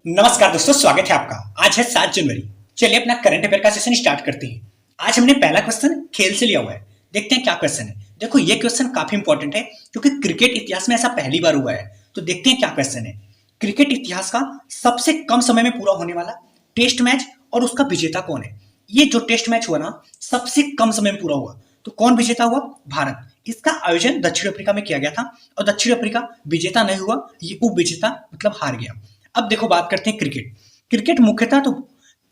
नमस्कार दोस्तों, स्वागत है आपका। आज है 7 जनवरी। चलिए अपना करंट अफेयर का सेशन स्टार्ट करते हैं। आज हमने पहला क्वेश्चन खेल से लिया हुआ है। देखते हैं क्या क्वेश्चन है। देखो ये क्वेश्चन काफी इंपॉर्टेंट है क्योंकि क्रिकेट इतिहास में ऐसा पहली बार हुआ है। तो देखते हैं क्या क्वेश्चन है। क्रिकेट इतिहास का सबसे कम समय में पूरा होने वाला टेस्ट मैच और उसका विजेता कौन है। ये जो टेस्ट मैच हुआ ना, सबसे कम समय में पूरा हुआ। तो कौन विजेता हुआ? भारत। इसका आयोजन दक्षिण अफ्रीका में किया गया था और दक्षिण अफ्रीका विजेता नहीं हुआ, ये उप विजेता मतलब हार गया। अब देखो बात करते हैं क्रिकेट। क्रिकेट मुख्यतः तो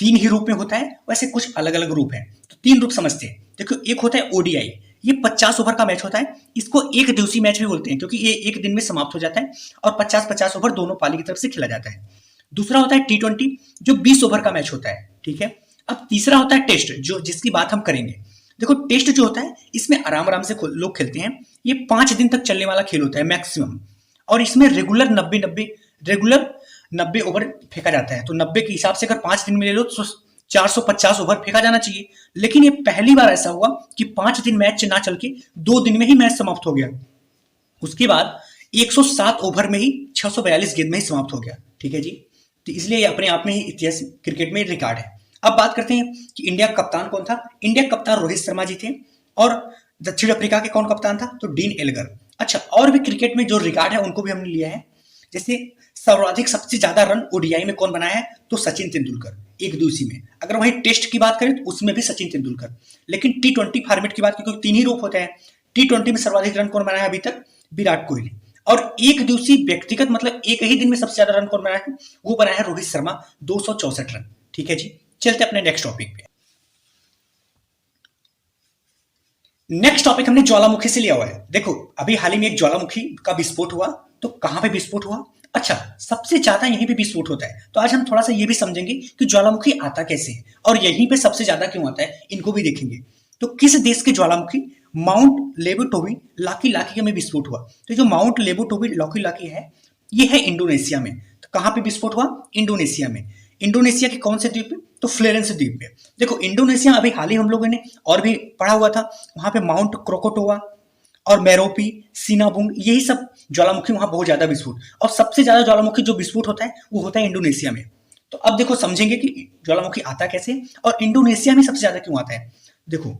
तीन ही रूप में होता है, वैसे कुछ अलग अलग रूप हैं। तो तीन रूप समझते हैं। देखो एक होता है ओडीआई, ये 50 ओवर का मैच होता है। इसको एक दिवसीय मैच भी बोलते हैं क्योंकि ये एक दिन में समाप्त हो जाता है और 50-50 ओवर दोनों पाली की तरफ से खेला जाता है। दूसरा होता है T20 जो 20 ओवर का मैच होता है, ठीक है। अब तीसरा होता है टेस्ट, जो जिसकी बात हम करेंगे। देखो टेस्ट जो होता है इसमें आराम आराम से लोग खेलते हैं। ये 5 दिन तक चलने वाला खेल होता है मैक्सिमम, और इसमें रेगुलर 90 ओवर फेंका जाता है। तो 90 के हिसाब से अगर 5 दिन में ले लो तो 450 ओवर फेंका जाना चाहिए। लेकिन ये पहली बार ऐसा हुआ कि 5 दिन मैच ना चल के 2 दिन में ही मैच समाप्त हो गया। उसके बाद 107 ओवर में ही 642 गेंद में ही समाप्त हो गया, ठीक है जी। तो इसलिए ये अपने आप में ही इतिहास क्रिकेट में रिकॉर्ड है। अब बात करते हैं कि इंडिया का कप्तान कौन था। इंडिया का कप्तान रोहित शर्मा जी थे। और दक्षिण अफ्रीका के कौन कप्तान था? तो डीन एल्गर। अच्छा, और भी क्रिकेट में जो रिकॉर्ड है उनको भी हमने लिया है। जैसे सर्वाधिक सबसे ज्यादा रन ओडीआई में कौन बनाया है? तो सचिन तेंदुलकर, एक दिवसीय में। अगर वहीं टेस्ट की बात करें तो उसमें भी सचिन तेंदुलकर। लेकिन T20 फॉर्मेट की बात करें तो तीन ही रूप होते हैं। T20 में सर्वाधिक रन कौन बनाया है अभी तक? विराट कोहली। और एक दिवसीय व्यक्तिगत मतलब एक ही दिन में सबसे ज्यादा रन कौन बनाया है? वो बनाया है रोहित शर्मा, 264 रन, ठीक है जी। चलते अपने नेक्स्ट टॉपिक पे। नेक्स्ट टॉपिक हमने ज्वालामुखी से लिया हुआ है। देखो अभी हाल ही में एक ज्वालामुखी का विस्फोट हुआ। तो कहां पे विस्फोट हुआ? अच्छा, सबसे ज्यादा यहीं पे विस्फोट होता है। तो आज हम थोड़ा सा ये भी समझेंगे कि ज्वालामुखी आता कैसे है और यहीं पे सबसे ज्यादा क्यों आता है, इनको भी देखेंगे। तो किस देश के ज्वालामुखी माउंट लेबोटोबी लाकी लाकी में विस्फोट हुआ? तो जो माउंट लेबोटोबी लाकी लाकी है, ये है इंडोनेशिया में। तो कहां पे विस्फोट हुआ? इंडोनेशिया में। इंडोनेशिया के कौन से द्वीप पे? तो फ्लोरेंस द्वीप पे। देखो इंडोनेशिया अभी हाल ही हम लोगों ने और भी पढ़ा हुआ था। वहां पे माउंट क्रोकोटोवा और मेरोपी, सिनाबुंग, यही सब ज्वालामुखी वहां बहुत ज्यादा विस्फोट। और सबसे ज्यादा ज्वालामुखी जो विस्फोट होता है वो होता है इंडोनेशिया में। तो अब देखो समझेंगे कि ज्वालामुखी आता कैसे और इंडोनेशिया में सबसे ज्यादा क्यों आता है। देखो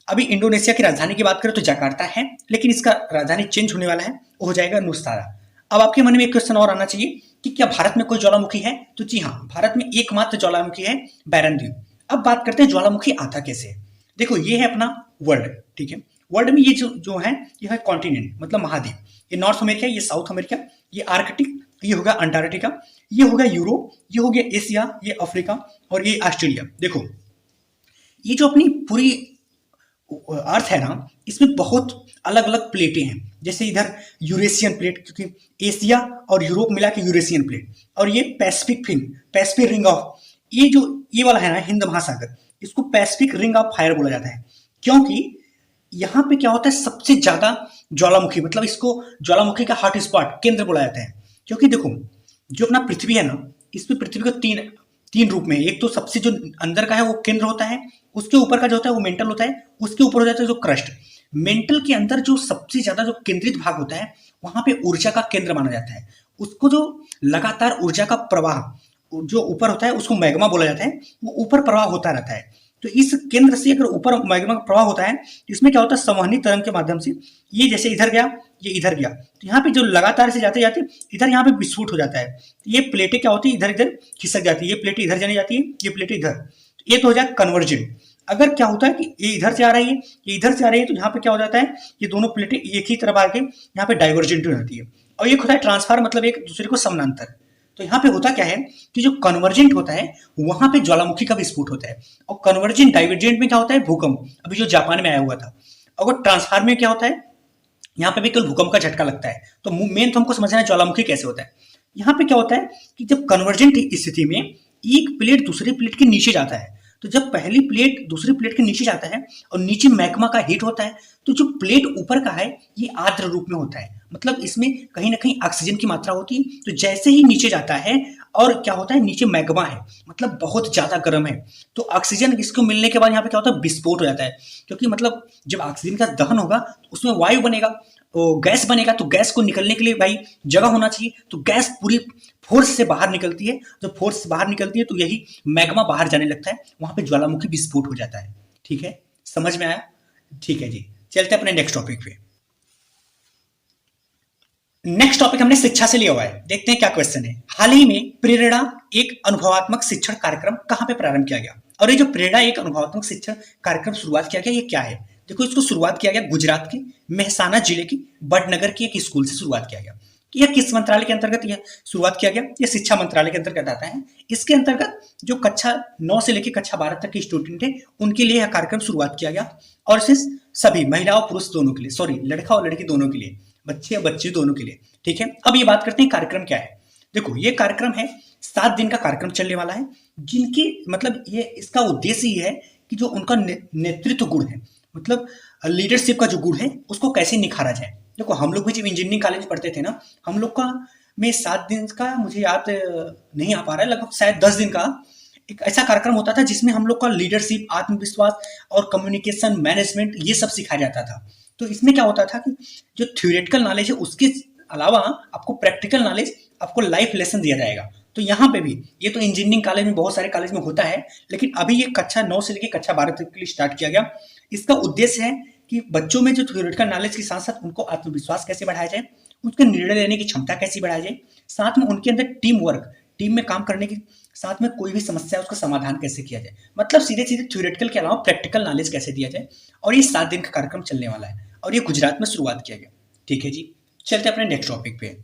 अभी इंडोनेशिया की राजधानी की बात करें तो जकार्ता है, लेकिन इसका राजधानी चेंज होने वाला है, वो हो जाएगा नुस्तारा। अब आपके मन में एक क्वेश्चन और आना चाहिए कि क्या भारत में कोई ज्वालामुखी है? तो जी हाँ, भारत में एकमात्र ज्वालामुखी है, बैरन द्वीप। अब बात करते हैं ज्वालामुखी आता कैसे। देखो ये है अपना वर्ल्ड, ठीक है। वर्ल्ड में ये जो है ये है कॉन्टिनेंट मतलब महाद्वीप। ये नॉर्थ अमेरिका, ये साउथ अमेरिका, ये आर्कटिक, ये होगा अंटार्कटिका, ये होगा यूरोप, ये हो गया एशिया, ये अफ्रीका और ये ऑस्ट्रेलिया। देखो ये जो अपनी पूरी अर्थ है ना, इसमें बहुत अलग अलग प्लेटें हैं। जैसे इधर यूरेशियन प्लेट, क्योंकि एशिया और यूरोप मिला के यूरेशियन प्लेट, और ये पैसिफिक रिंग ऑफ, ये वाला है ना हिंद महासागर, इसको पैसिफिक रिंग ऑफ फायर बोला जाता है। क्योंकि यहाँ पे क्या होता है, सबसे ज्यादा ज्वालामुखी, मतलब इसको ज्वालामुखी का हॉट स्पॉट, केंद्र बोला जाता है। क्योंकि देखो जो अपना पृथ्वी है ना, इसमें पृथ्वी को तीन तीन रूप में है। एक तो सबसे जो अंदर का है वो केंद्र होता है, उसके ऊपर का जो होता है वो मेंटल होता है, उसके ऊपर हो जाता है जो क्रस्ट। मेंटल के अंदर जो सबसे ज्यादा जो केंद्रित भाग होता है, वहां पे ऊर्जा का केंद्र माना जाता है। उसको जो लगातार ऊर्जा का प्रवाह जो ऊपर होता है उसको मैग्मा बोला जाता है, वो ऊपर प्रवाह होता रहता है। तो इस केंद्र से अगर ऊपर मैग्मा का प्रवाह होता है तो इसमें क्या होता है, संवहनी तरंग के माध्यम से ये जैसे इधर गया, ये इधर गया, तो यहाँ पे जो लगातार से जाते जाते इधर यहाँ पे विस्फोट हो जाता है। तो ये प्लेटें क्या होती है, इधर इधर खिसक जाती है। ये प्लेटें इधर जाने जाती है, ये प्लेटें इधर, तो ये तो हो जाए कन्वर्जेंट। अगर क्या होता है कि ये इधर से आ रही है, ये इधर से आ रही है, तो यहाँ पे क्या हो जाता है, ये दोनों प्लेटें एक ही तरफ आके यहाँ पे डाइवर्जेंट हो जाती है। और ये होता है ट्रांसफार, मतलब एक दूसरे को समानांतर। तो यहाँ पे होता क्या है कि जो कन्वर्जेंट होता है वहां पे ज्वालामुखी का विस्फोट होता है। और कन्वर्जेंट डाइवर्जेंट में क्या होता है, भूकंप, अभी जो जापान में आया हुआ था। और ट्रांसफार में क्या होता है, यहाँ पे भी केवल भूकंप का झटका लगता है। तो मेन तो हमको समझना है ज्वालामुखी कैसे होता है। यहाँ पे क्या होता है कि जब कन्वर्जेंट स्थिति में एक प्लेट दूसरी प्लेट के नीचे जाता है, तो जब पहली प्लेट दूसरी प्लेट के नीचे जाता है और नीचे मैग्मा का हीट होता है, तो जो प्लेट ऊपर का है ये आर्द्र रूप में होता है, मतलब इसमें कहीं ना कहीं ऑक्सीजन की मात्रा होती है। तो जैसे ही नीचे जाता है और क्या होता है, नीचे मैग्मा है, मतलब बहुत ज्यादा गर्म है, तो ऑक्सीजन इसको मिलने के बाद यहाँ पे क्या होता है, विस्फोट हो जाता है। क्योंकि मतलब जब ऑक्सीजन का दहन होगा तो उसमें वायु बनेगा, तो गैस बनेगा, तो गैस को निकलने के लिए भाई जगह होना चाहिए, तो गैस पूरी फोर्स से बाहर निकलती है। जब फोर्स से बाहर निकलती है तो यही मैग्मा बाहर जाने लगता है, वहां पे ज्वालामुखी विस्फोट हो जाता है। ठीक है, समझ में आया? ठीक है जी, चलते अपने नेक्स्ट टॉपिक पे। नेक्स्ट टॉपिक हमने शिक्षा से लिया हुआ है, देखते हैं क्या क्वेश्चन है। हाल ही में प्रेरणा एक अनुभवात्मक शिक्षण कार्यक्रम कहां पे प्रारंभ किया गया? और ये जो प्रेरणा एक अनुभवात्मक शिक्षण कार्यक्रम शुरुआत किया गया, ये क्या है? देखो, इसको शुरुआत किया गया गुजरात के मेहसाना जिले की बड़नगर की एक स्कूल से शुरुआत किया गया। यह किस मंत्रालय के अंतर्गत यह शुरुआत किया गया? यह शिक्षा मंत्रालय के अंतर्गत आता है। इसके अंतर्गत जो कक्षा 9 से लेकर कक्षा 12 तक के स्टूडेंट थे, उनके लिए यह कार्यक्रम शुरुआत किया गया, और इसे सभी महिला और पुरुष दोनों के लिए, सॉरी लड़का और लड़की दोनों के लिए, बच्चे और बच्ची दोनों के लिए। ठीक है, अब ये बात करते हैं कार्यक्रम क्या है। देखो, ये कार्यक्रम है 7 दिन का कार्यक्रम चलने वाला है, जिनकी मतलब ये इसका उद्देश्य ये है कि जो उनका नेतृत्व गुण है, मतलब लीडरशिप का जो गुण है, उसको कैसे निखारा जाए। देखो, हम लोग भी जब इंजीनियरिंग कॉलेज पढ़ते थे ना, हम लोग का में 7 दिन का मुझे याद नहीं आ पा रहा है, लगभग शायद 10 दिन का एक ऐसा कार्यक्रम होता था जिसमें हम लोग का लीडरशिप, आत्मविश्वास और कम्युनिकेशन मैनेजमेंट ये सब सिखाया जाता था। तो इसमें क्या होता था कि जो थ्योरेटिकल नॉलेज है उसके अलावा आपको प्रैक्टिकल नॉलेज, आपको लाइफ लेसन दिया जाएगा। तो यहाँ पे भी ये तो इंजीनियरिंग कॉलेज में, बहुत सारे कॉलेज में होता है, लेकिन अभी ये कक्षा 9 से लेकर कक्षा 12 तक के लिए स्टार्ट किया गया। इसका उद्देश्य है कि बच्चों में जो थ्योरेटिकल नॉलेज के साथ साथ उनको आत्मविश्वास कैसे बढ़ाया जाए, उनके निर्णय लेने की क्षमता कैसे बढ़ाई जाए, साथ में उनके अंदर टीम वर्क, टीम में काम करने के साथ में कोई भी समस्या है उसका समाधान कैसे किया जाए, मतलब सीधे सीधे थ्योरेटिकल के अलावा प्रैक्टिकल नॉलेज कैसे दिया जाए। और ये 7 दिन का कार्यक्रम चलने वाला है, और ये गुजरात में शुरुआत किया गया। ठीक है जी, चलते अपने नेक्स्ट टॉपिक पे।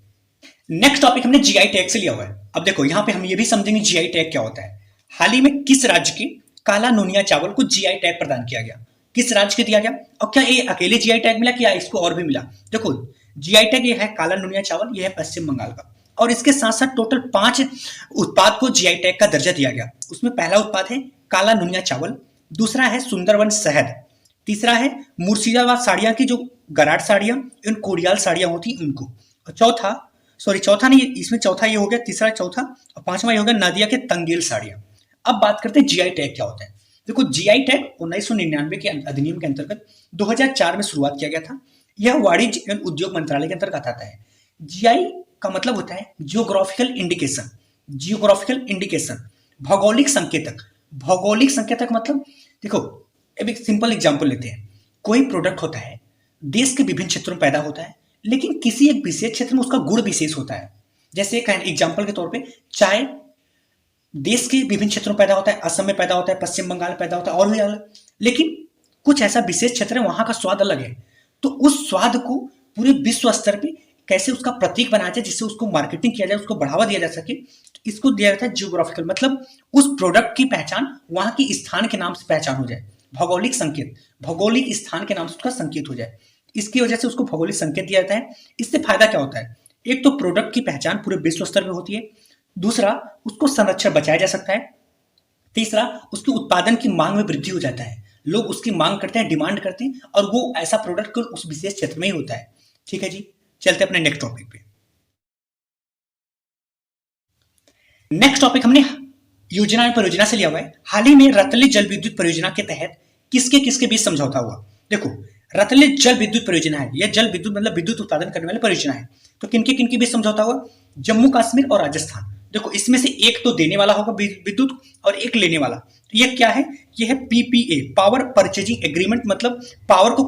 नेक्स्ट टॉपिक हमने जीआई टैग से लिया हुआ है। अब देखो, यहाँ पे हम ये भी समझेंगे जीआई टैग क्या होता है। हाल ही में किस राज्य के काला नूनिया चावल को जीआई टैग प्रदान किया गया? किस राज्य के दिया गया? और क्या ये अकेले जीआई टैग मिला, क्या इसको और भी मिला? देखो, जीआई टैग ये है काला नूनिया चावल, ये है पश्चिम बंगाल का, और इसके साथ साथ टोटल 5 उत्पाद को जीआई टैग का दर्जा दिया गया। उसमें पहला उत्पाद है काला नूनिया चावल, दूसरा है सुंदरवन शहद, तीसरा है मुर्शिदाबाद साड़ियाँ की जो गराट साड़ियाँ, इन कोडियाल साड़ियाँ होती हैं उनको, और चौथा नहीं, इसमें चौथा ये हो गया, तीसरा चौथा, और पांचवा ये हो गया नादिया के तंगेल साड़ियाँ। अब बात करते हैं जीआई टैग क्या होता है। देखो, जीआई टैग 1999 के अधिनियम के अंतर्गत 2004 में शुरुआत किया गया था। यह वाणिज्य एवं उद्योग मंत्रालय के अंतर्गत आता है। जीआई का मतलब होता है जियोग्राफिकल इंडिकेशन। जियोग्राफिकल इंडिकेशन, भौगोलिक संकेतक। भौगोलिक संकेतक मतलब, देखो अब एक सिंपल एग्जांपल लेते हैं। कोई प्रोडक्ट होता है, देश के विभिन्न क्षेत्रों में पैदा होता है, लेकिन किसी एक विशेष क्षेत्र में उसका गुण विशेष होता है। जैसे एग्जांपल के तौर पे चाय देश के विभिन्न क्षेत्रों में पैदा होता है, असम में पैदा होता है, पश्चिम बंगाल में पैदा होता है, और भी अलग, लेकिन कुछ ऐसा विशेष क्षेत्र है वहां का स्वाद अलग है। तो उस स्वाद को पूरे विश्व स्तर पे कैसे उसका प्रतीक बनाया जाए, जिससे उसको मार्केटिंग किया जाए, उसको बढ़ावा दिया जा सके, इसको दिया जाता है जियोग्राफिकल, मतलब उस प्रोडक्ट की पहचान वहां की स्थान के नाम से पहचान हो जाए। भौगोलिक संकेत, भौगोलिक स्थान के नाम से उसका संकेत हो जाए, इसकी वजह से उसको भौगोलिक संकेत दिया जाता है। इससे फायदा क्या होता है? एक तो प्रोडक्ट की पहचान पूरे विश्व स्तर पर होती है, दूसरा उसको संरक्षण बचाया जा सकता है, तीसरा उसके उत्पादन की मांग में वृद्धि हो जाता है, लोग उसकी मांग करते हैं, डिमांड करते हैं, और वो ऐसा प्रोडक्ट उस विशेष क्षेत्र में ही होता है। ठीक है जी, चलते अपने नेक्स्ट टॉपिक पे। नेक्स्ट टॉपिक हमने योजना परियोजना से लिया हुआ है। हाल ही में रतले जल विद्युत परियोजना के तहत किसके किसके बीच समझौता हुआ? देखो, रतले जल विद्युत परियोजना है, यह जल विद्युत मतलब विद्युत उत्पादन करने वाली परियोजना है। तो किनके किनके बीच समझौता हुआ? जम्मू कश्मीर और राजस्थान। देखो, इसमें से एक तो देने वाला होगा विद्युत और एक लेने वाला। तो यह क्या है? यह है पीपीए, पावर परचेजिंग एग्रीमेंट, मतलब पावर को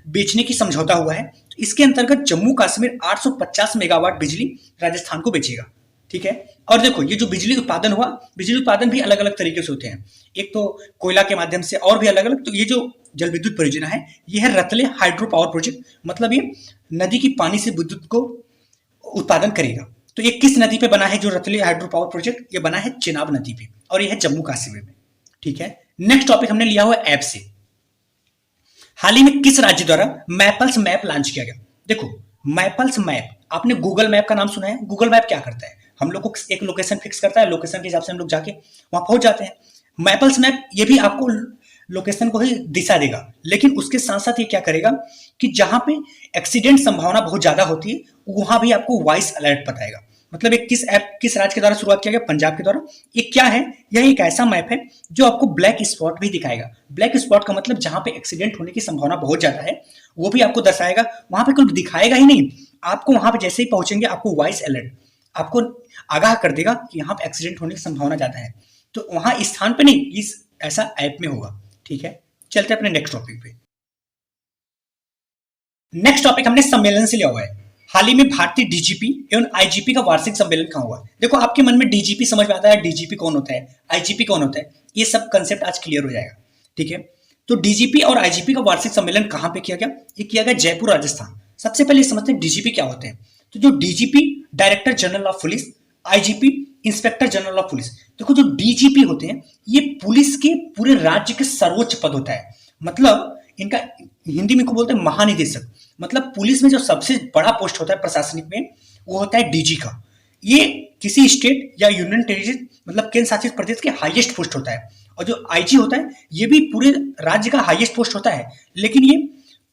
बेचने की समझौता हुआ है। तो इसके अंतर्गत जम्मू कश्मीर 850 मेगावाट बिजली राजस्थान को बेचेगा। ठीक है, और देखो ये जो बिजली उत्पादन हुआ, बिजली उत्पादन भी अलग अलग तरीके से होते हैं, एक तो कोयला के माध्यम से और भी अलग अलग। तो ये जो जल विद्युत परियोजना है, ये है रतले हाइड्रो पावर प्रोजेक्ट, मतलब ये नदी की पानी से विद्युत को उत्पादन करेगा। तो ये किस नदी पे बना है जो रतले हाइड्रो पावर प्रोजेक्ट? ये बना है चेनाब नदी पे, और ये है जम्मू कश्मीर में। ठीक है, नेक्स्ट टॉपिक हमने लिया हुआ ऐप से। हाल ही में किस राज्य द्वारा मैपल्स मैप लॉन्च किया गया? देखो, मैपल्स मैप, आपने गूगल मैप का नाम सुना है? गूगल मैप क्या करता है? हम लोग को एक लोकेशन फिक्स करता है, लोकेशन के हिसाब से हम लोग जाके वहां पहुंच जाते हैं। मैपल्स मैप ये भी आपको लोकेशन को ही दिशा देगा, लेकिन उसके साथ साथ ये क्या करेगा कि जहां पे एक्सीडेंट संभावना बहुत ज्यादा होती है वहां भी आपको वॉइस अलर्ट बताएगा। मतलब एक किस राज्य के द्वारा शुरुआत किया गया? पंजाब के द्वारा। ये क्या है? यह एक ऐसा मैप है जो आपको ब्लैक स्पॉट भी दिखाएगा। ब्लैक स्पॉट का मतलब जहां पे एक्सीडेंट होने की संभावना बहुत ज्यादा है वो भी आपको दर्शाएगा। वहां पे कोई दिखाएगा ही नहीं, आपको वहां पे जैसे ही पहुंचेंगे आपको वॉइस अलर्ट आपको आगाह कर देगा कि यहाँ पे एक्सीडेंट होने की संभावना ज्यादा है। तो वहां स्थान पे नहीं, इस ऐसा ऐप में होगा। ठीक है, चलते अपने नेक्स्ट टॉपिक पे। नेक्स्ट टॉपिक हमने सम्मेलन से लिया हुआ है। हाल ही में भारतीय डीजीपी एवं आईजीपी का वार्षिक सम्मेलन कहाँ हुआ? देखो आपके मन में डीजीपी समझ में आता है, डीजीपी कौन होता है, आईजीपी कौन होता है, ये सब कंसेप्ट आज क्लियर हो जाएगा। ठीक है, तो डीजीपी और आईजीपी का वार्षिक सम्मेलन कहाँ पे किया गया? ये किया गया जयपुर, राजस्थान। सबसे पहले समझते हैं डीजीपी क्या होते हैं। तो जो DGP director general of police, IGP inspector general of police. देखो जो डीजीपी होते हैं ये पुलिस के पूरे राज्य के सर्वोच्च पद होता है। मतलब इनका हिंदी में को बोलते हैं महानिदेशक। मतलब पुलिस में जो सबसे बड़ा पोस्ट होता है प्रशासनिक में वो होता है डीजी का। ये किसी स्टेट या यूनियन टेरिटरी मतलब केंद्र शासित प्रदेश के हाईएस्ट पोस्ट होता है। और जो आईजी होता है ये भी पूरे राज्य का हाईएस्ट पोस्ट होता है, लेकिन ये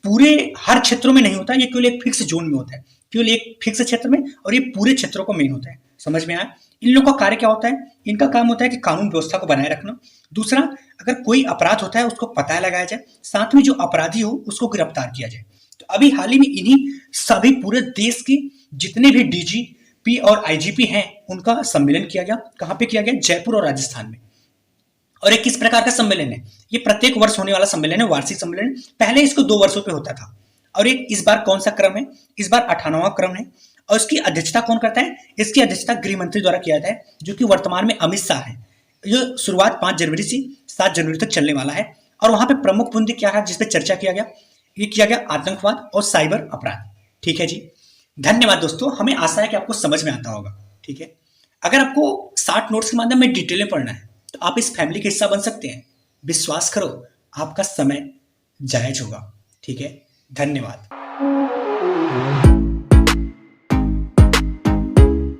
पूरे हर क्षेत्रों में नहीं होता, ये केवल एक फिक्स जोन में होता है, केवल एक फिक्स क्षेत्र में, और ये पूरे क्षेत्रों को मेन होता है। समझ में आया? इन लोगों का कार्य क्या होता है? इनका काम होता है कि कानून व्यवस्था को बनाए रखना। दूसरा, अगर कोई अपराध होता है उसको पता लगाया जाए, साथ में जो अपराधी हो उसको गिरफ्तार किया जाए। तो अभी हाल ही में इन्हीं सभी पूरे देश के जितने भी डीजीपी और आईजीपी हैं उनका सम्मेलन किया गया। कहां पे किया गया? जयपुर और राजस्थान में। और एक किस प्रकार का सम्मेलन है? ये प्रत्येक वर्ष होने वाला सम्मेलन है, वार्षिक सम्मेलन। पहले इसको 2 वर्षों पे होता था, और एक इस बार कौन सा क्रम है? इस बार 98वां क्रम है। और इसकी अध्यक्षता कौन करता है? इसकी अध्यक्षता गृह मंत्री द्वारा किया जाता है, जो कि वर्तमान में अमित शाह है। जो शुरुआत 5 जनवरी से 7 जनवरी तक चलने वाला है। और वहां पे प्रमुख मुद्दे क्या है जिसपे चर्चा किया गया? ये किया गया आतंकवाद और साइबर अपराध। ठीक है जी, धन्यवाद दोस्तों, हमें आशा है कि आपको समझ में आता होगा। ठीक है, अगर आपको 60 नोट्स के माध्यम में डिटेल में पढ़ना है तो आप इस फैमिली का हिस्सा बन सकते हैं। विश्वास करो, आपका समय जायज होगा। ठीक है, धन्यवाद।